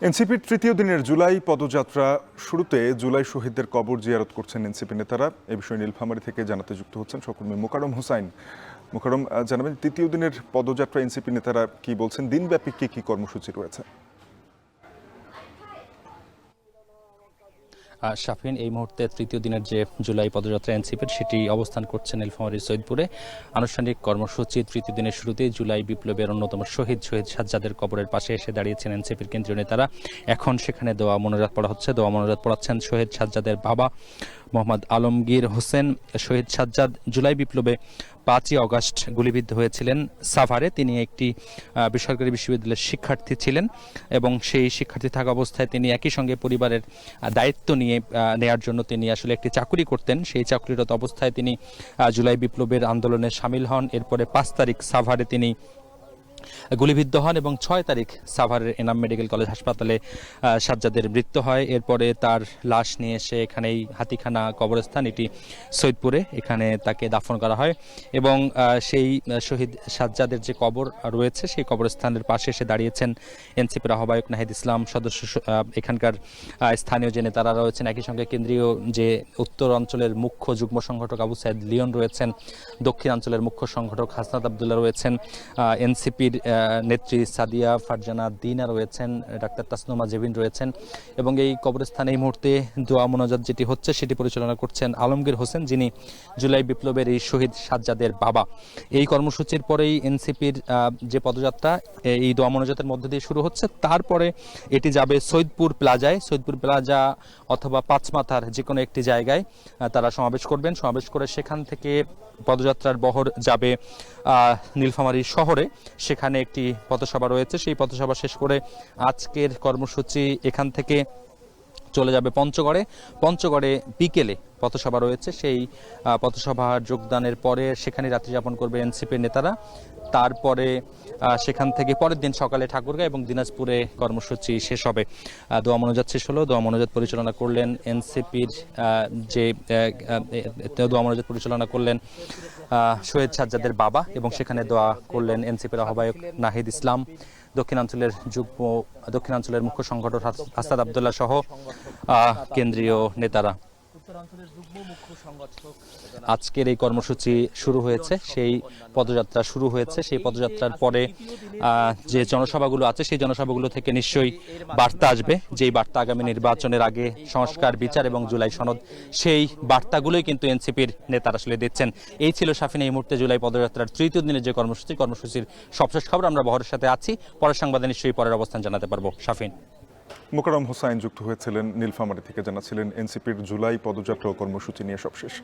এনসিপির তৃতীয় দিনের জুলাই পদযাত্রা শুরুতে জুলাই শহীদদের কবর জিয়ারত করছেন এনসিপি নেতারা। এ বিষয়ে নীলফামারী থেকে জানাতে যুক্ত হচ্ছেন সহকর্মী মোকাররম হোসাইন। মোকাররম, জানাবেন তৃতীয় দিনের পদযাত্রা এনসিপি নেতারা কি বলছেন, দিনব্যাপী কি কর্মসূচি রয়েছে? শাফিন, এই মুহূর্তে তৃতীয় দিনের যে জুলাই পদযাত্রা এনসিপির সেটি অবস্থান করছে নীলফামারীর সৈয়দপুরে। আনুষ্ঠানিক কর্মসূচি তৃতীয় দিনের শুরুতেই জুলাই বিপ্লবের অন্যতম শহীদ সাজ্জাদের কবরের পাশে এসে দাঁড়িয়েছেন এনসিপির কেন্দ্রীয় নেতারা। এখন সেখানে দোয়া মোনাজাত পড়া হচ্ছে। দোয়া মোনাজাত পড়াচ্ছেন শহীদ সাজ্জাদের বাবা মোহাম্মদ আলমগীর হোসেন। শহীদ সাজ্জাদ জুলাই বিপ্লবে 5ই অগাস্ট গুলিবিদ্ধ হয়েছিলেন সাভারে। তিনি একটি বেসরকারি বিশ্ববিদ্যালয়ের শিক্ষার্থী ছিলেন এবং সেই শিক্ষার্থী থাকা অবস্থায় তিনি একই সঙ্গে পরিবারের দায়িত্ব নেয়ার জন্য তিনি আসলে একটি চাকুরি করতেন। সেই চাকুরিরত অবস্থায় তিনি জুলাই বিপ্লবের আন্দোলনে সামিল হন। এরপরে 5 তারিখ সাভারে তিনি গুলিবিদ্ধ হন এবং 6 তারিখ সাভারের এনাম মেডিকেল কলেজ হাসপাতালে সাজ্জাদের মৃত্যু হয়। এরপরে তার লাশ নিয়ে এসে এখানেই হাতিখানা কবরস্থান, এটি সৈয়দপুরে, এখানে তাকে দাফন করা হয় এবং সেই শহীদ সাজ্জাদের যে কবর রয়েছে সেই কবরস্থানের পাশে এসে দাঁড়িয়েছেন এনসিপির আহ্বায়ক নাহিদ ইসলাম, সদস্য এখানকার স্থানীয় যে নেতারা রয়েছেন, একই সঙ্গে কেন্দ্রীয় যে উত্তর অঞ্চলের মুখ্য যুগ্ম সংগঠক আবু সাইদ লিওন রয়েছেন, দক্ষিণাঞ্চলের মুখ্য সংগঠক হাসনাত আবদুল্লাহ রয়েছেন, এনসিপির নেত্রী সাদিয়া ফারজানা দিনা রয়েছেন, ডাক্তার তাসনুমা জেবিন রয়েছেন এবং এই কবরস্থানে এই মুহূর্তে দোয়া মোনাজাত যেটি হচ্ছে সেটি পরিচালনা করছেন আলমগীর হোসেন, যিনি জুলাই বিপ্লবের এই শহীদ সাজ্জাদের বাবা। এই কর্মসূচির পরেই এনসিপির যে পদযাত্রা এই দোয়া মোনাজাতের মধ্যে দিয়ে শুরু হচ্ছে। তারপরে এটি যাবে সৈয়দপুর প্লাজায়। সৈয়দপুর প্লাজা অথবা পাঁচমাথার যে কোনো একটি জায়গায় তারা সমাবেশ করবেন। সমাবেশ করে সেখান থেকে পদযাত্রার বহর যাবে নীলফামারী শহরে। সেখানে একটি পথসভা রয়েছে। সেই পথসভা শেষ করে আজকের কর্মসূচি এখান থেকে চলে যাবে পঞ্চগড়ে। পঞ্চগড়ে বিকেলে পথসভা রয়েছে। সেই পথসভার যোগদানের পরে সেখানে রাত্রি যাপন করবে এনসিপির নেতারা। তারপরে সেখান থেকে পরের দিন সকালে ঠাকুরগাঁও এবং দিনাজপুরে কর্মসূচি শেষ হবে। দোয়া মোনাজাত শেষ হলো। দোয়া মোনাজাত পরিচালনা করলেন এনসিপির দোয়া মোনাজাত পরিচালনা করলেন শহীদ সাজ্জাদের বাবা এবং সেখানে দোয়া করলেন এনসিপির আহ্বায়ক নাহিদ ইসলাম, দক্ষিণাঞ্চলের মুখ্য সংগঠক হাসনাত আবদুল্লাহ সহ কেন্দ্রীয় নেতারা। আজকের এই কর্মসূচি শুরু হয়েছে, সেই পদযাত্রা শুরু হয়েছে। সেই পদযাত্রার পরে যে জনসভাগুলো আছে সেই জনসভাগুলো থেকে নিশ্চয়ই বার্তা আসবে, যেই বার্তা আগামী নির্বাচনের আগে সংস্কার, বিচার এবং জুলাই সনদ, সেই বার্তাগুলোই কিন্তু এনসিপির নেতারা আসলে দিচ্ছেন। এই ছিল শাফিন এই মুহূর্তে জুলাই পদযাত্রার তৃতীয় দিনের যে কর্মসূচির সবশেষ খবর। আমরা বহরের সাথে আছি, পরের সংবাদে নিশ্চয়ই পরের অবস্থান জানাতে পারবো। শাফিন। মোকাররম হোসাইন যুক্ত হয়েছিলেন নীলফামারী থেকে, জানাচ্ছিলেন এনসিপির জুলাই পদযাত্রা কর্মসূচি নিয়ে সবশেষ।